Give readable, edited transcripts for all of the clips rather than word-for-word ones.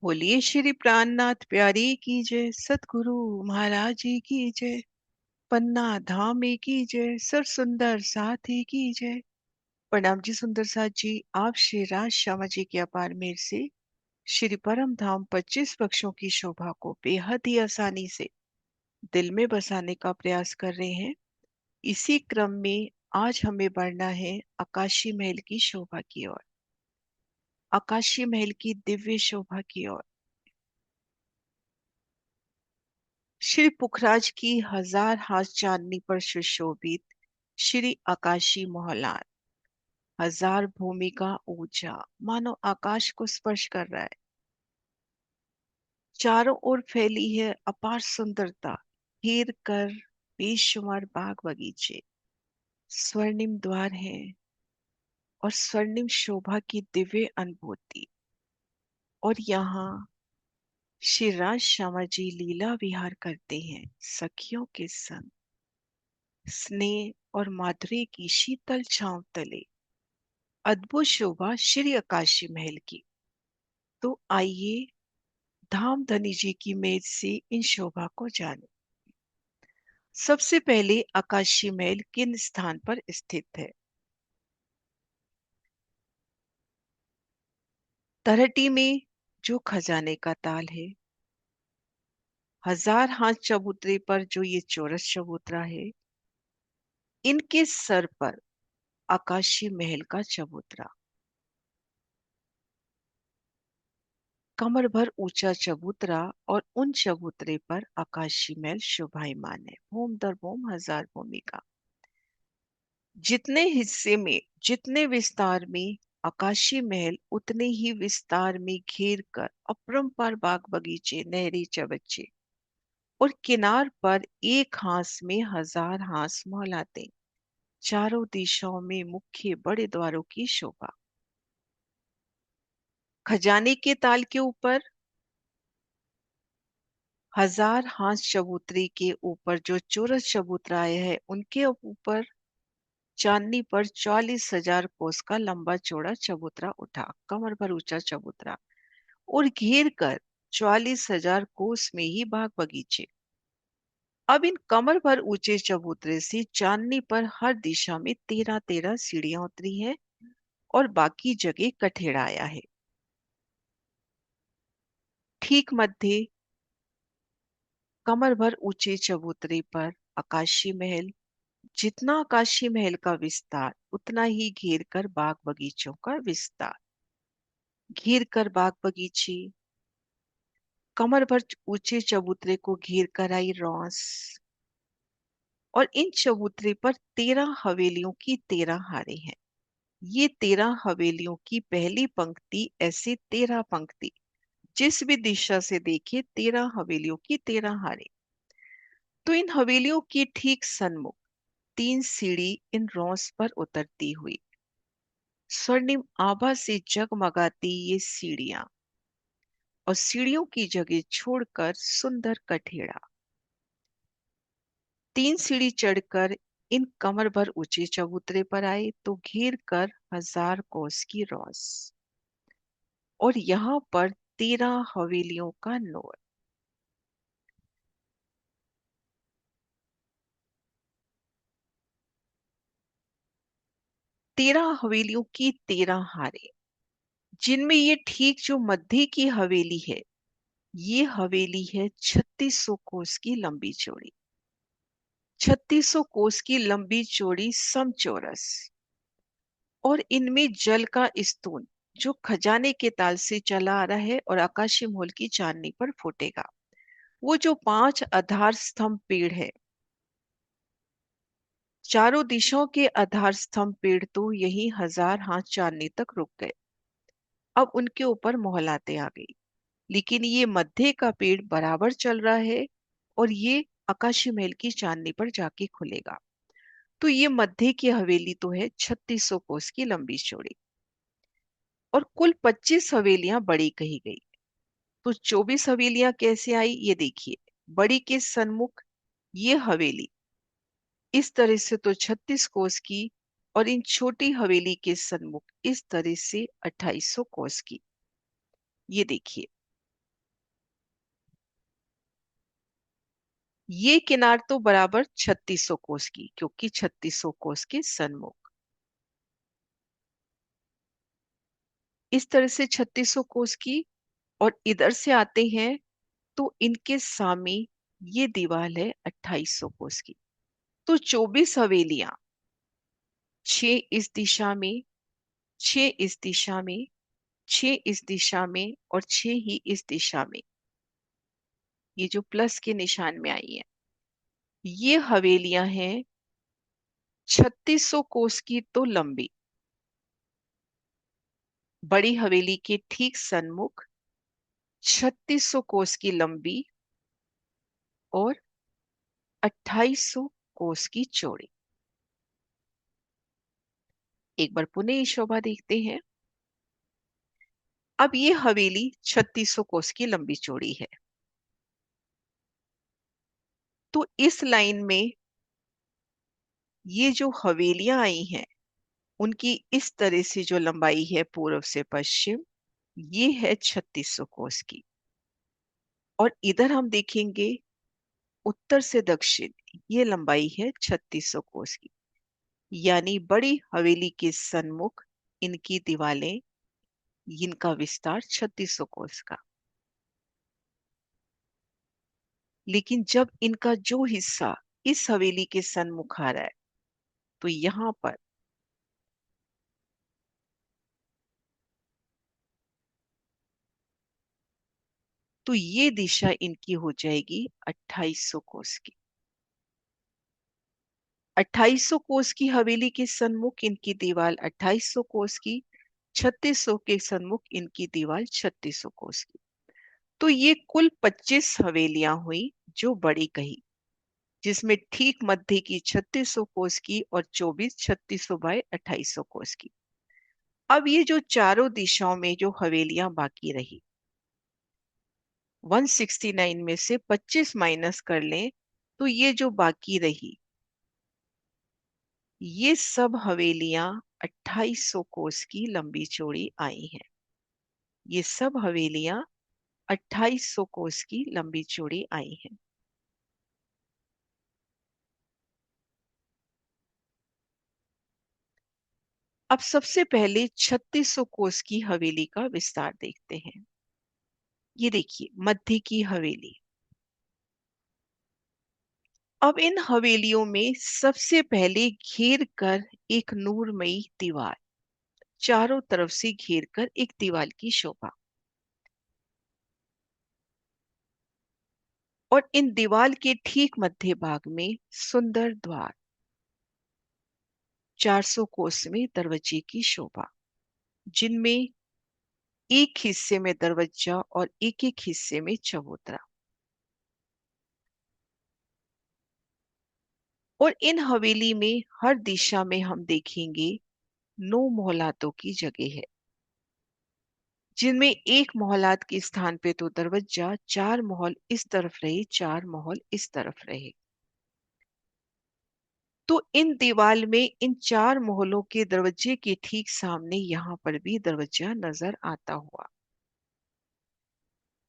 बोलिए श्री प्राणनाथ प्यारी की जय, सतगुरु महाराज जी की जय, पन्ना धाम की जय, सर सुंदर साथी की जय। प्रणाम जी सुंदर साथ जी। आप श्री राज श्यामा जी के अपार मेर से श्री परम धाम 25 पक्षों की शोभा को बेहद ही आसानी से दिल में बसाने का प्रयास कर रहे हैं। इसी क्रम में आज हमें बढ़ना है आकाशी महल की शोभा की ओर, आकाशी महल की दिव्य शोभा की ओर। श्री पुखराज की 1000 हाथ चांदनी पर सुशोभित श्री आकाशी मोहलात, 1000 भूमि का ऊंचा, मानो आकाश को स्पर्श कर रहा है। चारों ओर फैली है अपार सुंदरता, घेर कर बेशुमार बाग बगीचे, स्वर्णिम द्वार है और स्वर्णिम शोभा की दिव्य अनुभूति। और यहाँ श्री राज श्यामा जी लीला विहार करते हैं सखियों के संग, स्नेह और माधुर्य की शीतल छांव तले। अद्भुत शोभा श्री आकाशी महल की। तो आइए धाम धनी जी की मेज से इन शोभा को जाने। सबसे पहले आकाशी महल किन स्थान पर स्थित है? तरहटी में जो खजाने का ताल है, 1000 हाथ चबूतरे पर जो ये चौरस चबूतरा है, इनके सर पर आकाशी महल का चबूतरा, कमर भर ऊंचा चबूतरा, और उन चबूतरे पर आकाशी महल शोभायमान है, भूम दर भूम 1000 भूमि का। जितने हिस्से में, जितने विस्तार में आकाशी महल, उतने ही विस्तार में घेर कर अपरंपार बाग बगीचे, नहरी चबच्चे और किनार पर एक हांस में 1000 हांस मोहलाते, चारों दिशाओं में मुख्य बड़े द्वारों की शोभा। खजाने के ताल के ऊपर 1000 हांस चबूतरे के ऊपर जो चौरस चबूतरा है, उनके ऊपर चांदनी पर 44,000 कोस का लंबा चौड़ा चबूतरा उठा, कमर भर ऊंचा चबूतरा, और घेर कर 44,000 कोस में ही बाग बगीचे। अब इन कमर भर ऊंचे चबूतरे से चांदनी पर हर दिशा में 13-13 सीढ़ियां उतरी है और बाकी जगह कठेड़ा आया है। ठीक मध्य कमर भर ऊंचे चबूतरे पर आकाशी महल, जितना आकाशी महल का विस्तार उतना ही घेर कर बाग बगीचों का विस्तार। घेर कर बाग बगीचे, कमर भर ऊंचे चबूतरे को घेर कर आई रौस, और इन चबूतरे पर 13 हवेलियों की 13 हारे हैं। ये 13 हवेलियों की पहली पंक्ति, ऐसे 13 पंक्ति, जिस भी दिशा से देखे 13 हवेलियों की 13 हारे। तो इन हवेलियों की ठीक सन्मुख 3 सीढ़ी इन रौस पर उतरती हुई, स्वर्णिम आभा से जगमगाती ये सीढ़ियां, और सीढ़ियों की जगह छोड़कर सुंदर कठेड़ा। 3 सीढ़ी चढ़कर इन कमर भर ऊंचे चबूतरे पर आए तो घेर कर 1000 कोस की रौस, और यहाँ पर 13 हवेलियों का नोर। तेरह हवेलियों की 13 हारे, जिनमें ये ठीक जो मध्य की हवेली है, ये हवेली है 3600 कोस की लंबी चौड़ी। 3600 कोस की लंबी चौड़ी समचौरस, और इनमें जल का स्तून जो खजाने के ताल से चला आ रहा है और आकाशी महल की चांदनी पर फूटेगा। वो जो 5 आधार स्तंभ पेड़ है, चारों दिशाओं के आधार स्तंभ पेड़ तो यही 1000 हाथ चांदनी तक रुक गए। अब उनके ऊपर मोहलाते आ गई, लेकिन ये मध्य का पेड़ बराबर चल रहा है और ये आकाशी महल की चांदनी पर जाके खुलेगा। तो ये मध्य की हवेली तो है 3600 कोस की लंबी चौड़ी, और कुल 25 हवेलियां बड़ी कही गई। तो 24 हवेलियां कैसे आई ये देखिए। बड़ी के सन्मुख ये हवेली इस तरह से तो 36 कोस की, और इन छोटी हवेली के सन्मुख इस तरह से 2800 कोस की। ये देखिए, ये किनार तो बराबर 3600 कोस की, क्योंकि 3600 कोस के सन्मुख। इस तरह से 3600 कोस की, और इधर से आते हैं तो इनके सामने ये दीवार है 2800 कोस की। तो 24 हवेलियां, 6 इस दिशा में, 6 इस दिशा में, 6 इस दिशा में, और 6 ही इस दिशा में, ये जो प्लस के निशान में आई है, ये हवेलियां हैं 3600 कोस की तो लंबी। बड़ी हवेली के ठीक सन्मुख 3600 कोस की लंबी और 2800 कोस की चौड़ी। एक बार पुनः ये शोभा देखते हैं। अब ये हवेली 3600 कोस की लंबी चौड़ी है, तो इस लाइन में ये जो हवेलियां आई हैं, उनकी इस तरह से जो लंबाई है पूर्व से पश्चिम, ये है 3600 कोस की। और इधर हम देखेंगे उत्तर से दक्षिण, ये लंबाई है 3600 कोस की। यानी बड़ी हवेली के सन्मुख इनकी दीवारें, इनका विस्तार 3600 कोस का। लेकिन जब इनका जो हिस्सा इस हवेली के सन्मुख आ रहा है, तो यहां पर तो ये दिशा इनकी हो जाएगी 2800 कोस की। 2800 कोस की हवेली के सन्मुख इनकी दीवार 2800 कोस की, 3600 के सन्मुख इनकी दीवार 3600 कोस की। तो ये कुल 25 हवेलियां हुई जो बड़ी कही, जिसमें ठीक मध्य की 3600 कोस की और 24 3600 बाय 2800 कोस की। अब ये जो चारों दिशाओं में जो हवेलियां बाकी रही, 169 में से 25 माइनस कर लें, तो ये जो बाकी रही, ये सब हवेलियां 2800 कोस की लंबी चौड़ी आई हैं। ये सब हवेलियां 2800 कोस की लंबी चौड़ी आई हैं। अब सबसे पहले 3600 कोस की हवेली का विस्तार देखते हैं। ये देखिए मध्य की हवेली। अब इन हवेलियों में सबसे पहले घेर कर एक नूरमयी दीवार, चारों तरफ से घेर कर एक दीवार की शोभा। और इन दीवार के ठीक मध्य भाग में सुंदर द्वार, 400 कोस में दरवाजे की शोभा, जिनमें एक हिस्से में दरवाजा और एक एक हिस्से में चबूतरा। और इन हवेली में हर दिशा में हम देखेंगे 9 मोहलातों की जगह है, जिनमें एक मोहलात के स्थान पे तो दरवाजा, 4 मोहल इस तरफ रहे, 4 मोहल इस तरफ रहे। तो इन दीवार में इन 4 मोहलों के दरवाजे के ठीक सामने यहाँ पर भी दरवाजा नजर आता हुआ।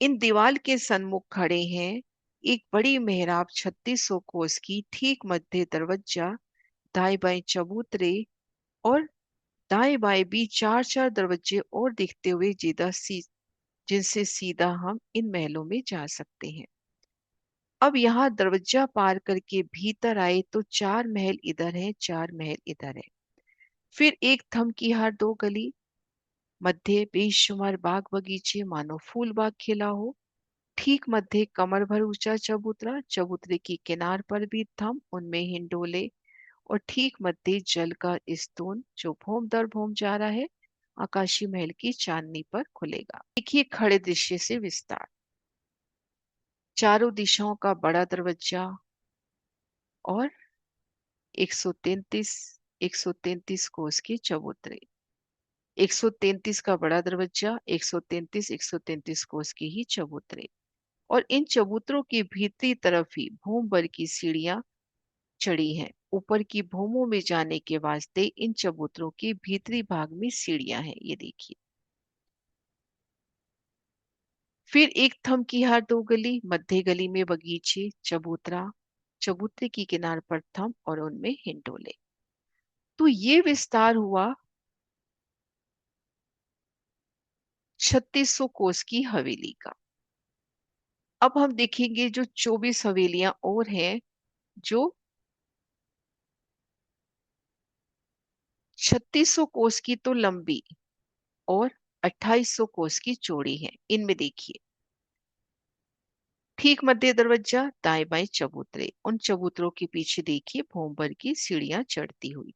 इन दीवार के सन्मुख खड़े हैं एक बड़ी मेहराब 3600 कोस की, ठीक मध्य दरवाजा, दाएं बाएं चबूतरे, और दाएं बाएं भी 4 4 दरवाजे और दिखते हुए जिनसे सीधा हम इन महलों में जा सकते हैं। अब यहाँ दरवाजा पार करके भीतर आए तो 4 महल इधर है, 4 महल इधर है। फिर एक थम की हार 2 गली, मध्य बेशुमार बाग बगीचे मानो फूल बाग खिला हो। ठीक मध्य कमर भर ऊंचा चबूतरा, चबूतरे की किनार पर भी थम, उनमें हिंडोले। और ठीक मध्य जल का स्तून जो भोम दर भोम जा रहा है, आकाशी महल की चांदनी पर खुलेगा। देखिए खड़े दृश्य से विस्तार, चारों दिशाओं का बड़ा दरवाजा, और 133 133 कोस के चबूतरे, 133 का बड़ा दरवाजा, 133 133 कोस की ही चबूतरे। और इन चबूतरों के भीतरी तरफ ही भूम भर की सीढ़ियां चढ़ी हैं। ऊपर की भूमों में जाने के वास्ते इन चबूतरों के भीतरी भाग में सीढ़ियां हैं, ये देखिए। फिर एक थम की हार दो गली, मध्य गली में बगीचे चबूतरा, चबूतरे की किनार पर थम और उनमें हिंडोले। तो ये विस्तार हुआ 3600 कोस की हवेली का। अब हम देखेंगे जो 24 हवेलियां और हैं, जो 3600 कोस की तो लंबी और 2800 कोस की चौड़ी है। इनमें देखिए, ठीक मध्य दरवाजा, दाएं बाएं चबूतरे, उन चबूतरों के पीछे देखिए भोंबर की सीढ़ियां चढ़ती हुई,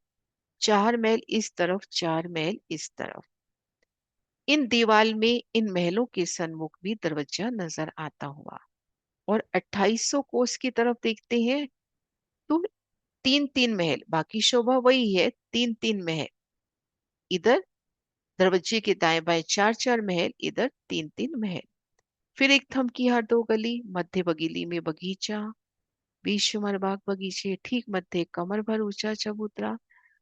4 महल इस तरफ, 4 महल इस तरफ। इन दीवाल में इन महलों के सन्मुख भी दरवाजा नजर आता हुआ। और 2800 कोस की तरफ देखते हैं तो 3-3 महल, बाकी शोभा वही है, 3-3 महल। इधर दरवाजे के दाएं बाएं 4-4 महल, इधर 3-3 महल। फिर एक थम की हार दो गली, मध्य बगीली में बगीचा, बेशुमार बाग बगीचे, ठीक मध्य कमर भर ऊंचा चबूतरा,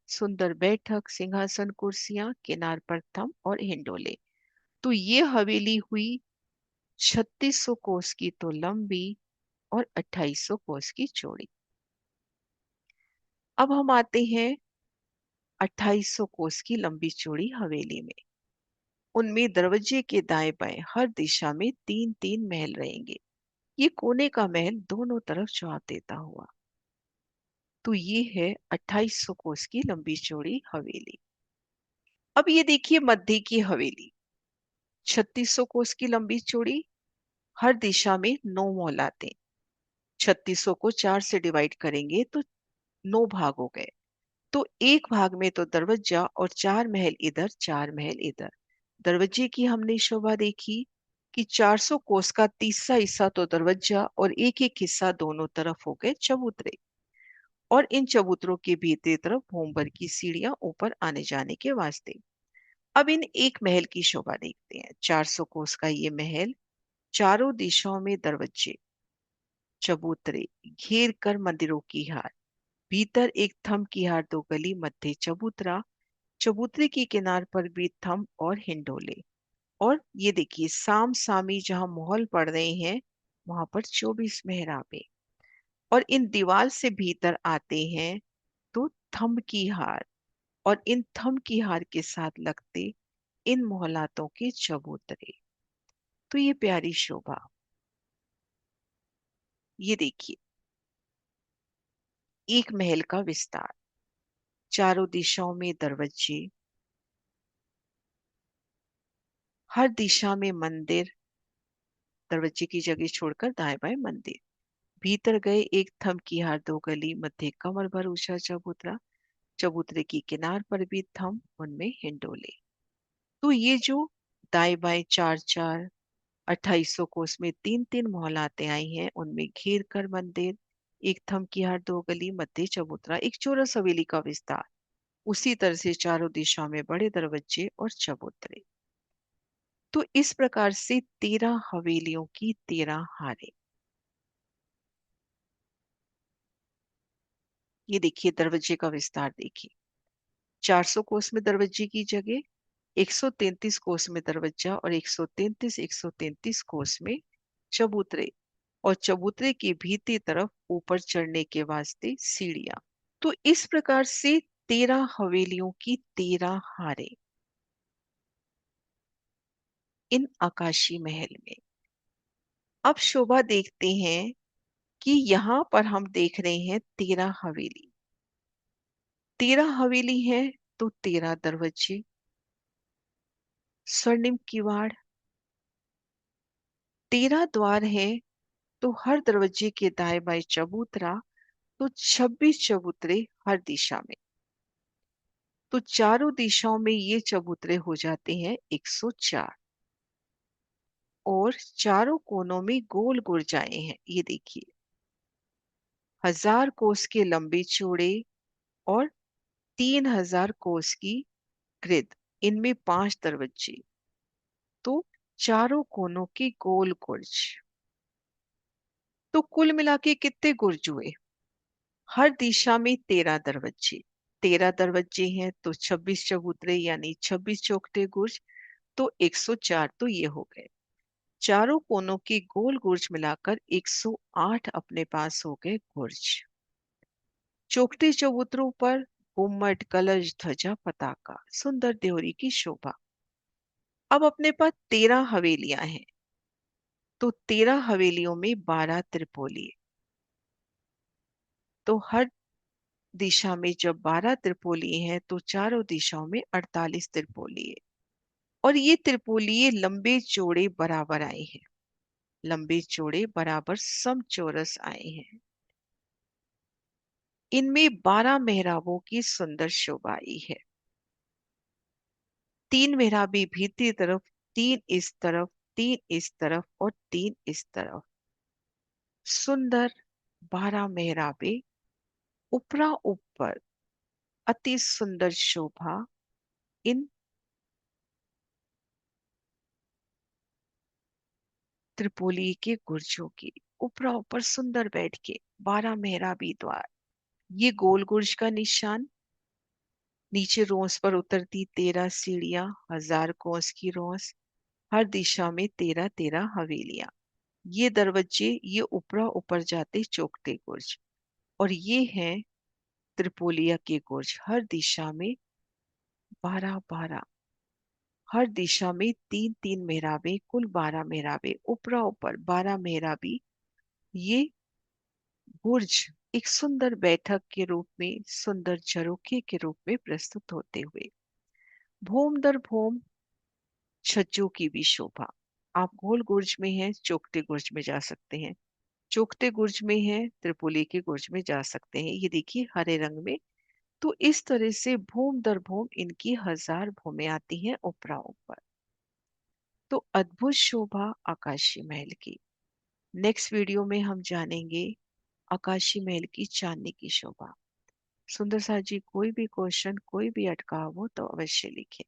सुंदर बैठक, सिंहासन, कुर्सियां, किनार पर थम और हिंडोले। तो ये हवेली हुई 3600 कोस की तो लंबी और 2800 कोस की चौड़ी। अब हम आते हैं 2800 कोस की लंबी चौड़ी हवेली में। उनमें दरवाजे के दाएं बाएं हर दिशा में 3-3 महल रहेंगे। ये कोने का महल दोनों तरफ जवाब देता हुआ। तो ये है 2800 कोस की लंबी चौड़ी हवेली। अब ये देखिए मध्य की हवेली, 3600 कोस की लंबी चौड़ी, हर दिशा में 9 मोहलाते। 3600 को 4 से डिवाइड करेंगे तो 9 भाग हो गए। तो एक भाग में तो दरवाजा और 4 महल इधर, 4 महल इधर। दरवाजे की हमने शोभा देखी कि 400 कोस का तीसरा हिस्सा तो दरवाजा और एक एक हिस्सा दोनों तरफ हो गए चबूतरे। और इन चबूतरों के भीतरी तरफ भोंबर की सीढ़ियां ऊपर आने जाने के वास्ते। अब इन एक महल की शोभा देखते हैं। 400 कोस का ये महल, चारों दिशाओं में दरवाजे, चबूतरे, घेर कर मंदिरों की हार, भीतर एक थम की हार दो गली, मध्य चबूतरा, चबूतरे की किनार पर भी थम और हिंडोले। और ये देखिए साम सामी जहां मोहल पड़ रहे हैं, वहां पर 24 मेहराबे। और इन दीवार से भीतर आते हैं तो थम की हार, और इन थम की हार के साथ लगते इन मोहल्लातों के चबूतरे। तो ये प्यारी शोभा, ये देखिए एक महल का विस्तार, चारों दिशाओं में दरवाजे, हर दिशा में मंदिर, दरवाजे की जगह छोड़कर दाएं बाएं मंदिर, भीतर गए एक थम की हार दो गली, मध्य कमर भर ऊंचा चबूतरा, चबूतरे की किनार पर भी थम, उनमें हिंडोले। तो ये जो दाएं बाएं 4-4, 2800 कोस में 3-3 मोहल्लातें आई हैं, उनमें घेर कर मंदिर, एक थम की हार दो गली, मध्य चबूतरा, एक चौरस हवेली का विस्तार, उसी तरह से चारों दिशाओं में बड़े दरवाजे और चबूतरे। तो इस प्रकार से 13 हवेलियों की 13 हारें। ये देखिए दरवाजे का विस्तार देखिए, 400 कोस में दरवाजे की जगह, 133 कोस में दरवाजा और 133 कोस में चबूतरे, और चबूतरे की भीतरी तरफ ऊपर चढ़ने के वास्ते सीढ़ियां। तो इस प्रकार से 13 हवेलियों की 13 हारें इन आकाशी महल में। अब शोभा देखते हैं कि यहाँ पर हम देख रहे हैं 13 हवेली। 13 हवेली है तो 13 दरवाजे, स्वर्णिम किवाड़, 13 द्वार है तो हर दरवाजे के दाएं बाएं चबूतरा, तो 26 चबूतरे हर दिशा में। तो चारों दिशाओं में ये चबूतरे हो जाते हैं 104। और चारों कोनों में गोल गुरजाएं हैं, ये देखिए 1000 कोस के लंबे चौड़े और 3000 कोस की ग्रिड, इनमें 5 दरवाजे, तो चारों कोनों के गोल गुर्ज। तो कुल मिला के कितने गुर्ज हुए? हर दिशा में 13 दरवाजे, 13 दरवाजे हैं तो 26 चबूतरे, यानी 26 चौखटे गुर्ज, तो 104 तो ये हो गए। चारों कोनों के गोल गुर्ज मिलाकर 108 अपने पास हो गए गुर्ज। चौखटे चबूतरों पर गुम्मट, कलश, ध्वजा, पताका, सुंदर देवरी की शोभा। अब अपने पास 13 हवेलियां हैं, तो 13 हवेलियों में 12 त्रिपोली। तो हर दिशा में जब 12 त्रिपोली हैं तो चारों दिशाओं में 48 त्रिपोली है। और ये त्रिपोलिये लंबे चौड़े बराबर आए हैं, लंबे चौड़े बराबर समचौरस आए हैं। इनमें 12 मेहराबों की सुंदर शोभा आई है। 3 मेहराबी भीतरी तरफ, 3 इस तरफ, 3 इस तरफ और 3 इस तरफ। सुंदर 12 मेहराबे उपरा ऊपर, अति सुंदर शोभा इन त्रिपोली के गुर्जों की। उपरा ऊपर सुंदर बैठ के 12 मेहराबी द्वार, ये गोल गुर्ज का निशान। नीचे रोंस पर उतरती 13 सीढ़ियां, 1000 कोस की रोंस, हर दिशा में 13 13 हवेलियां। ये दरवाजे, ये ऊपरा ऊपर जाते चौखटे गुर्ज। और ये हैं त्रिपोलिया के गुर्ज, हर दिशा में 12 12, हर दिशा में 3 3 मेहराबे, कुल 12 मेहराबे, ऊपरा ऊपर 12 मेहराबी। ये बुर्ज एक सुंदर बैठक के रूप में, सुंदर झरोखे के रूप में प्रस्तुत होते हुए भूम दर भूम छज्जों की भी शोभा। आप गोल गुर्ज में हैं, चौखटे गुर्ज में जा सकते हैं, चौखटे गुर्ज में हैं, त्रिपोली के गुर्ज में जा सकते हैं। ये देखिए हरे रंग में। तो इस तरह से भूम दर भूम इनकी 1000 भूमें आती हैं ऊपरा ऊपर। तो अद्भुत शोभा आकाशी महल की। नेक्स्ट वीडियो में हम जानेंगे आकाशी महल की चांदनी की शोभा। सुंदर सा जी, कोई भी क्वेश्चन, कोई भी अटकाव हो तो अवश्य लिखें।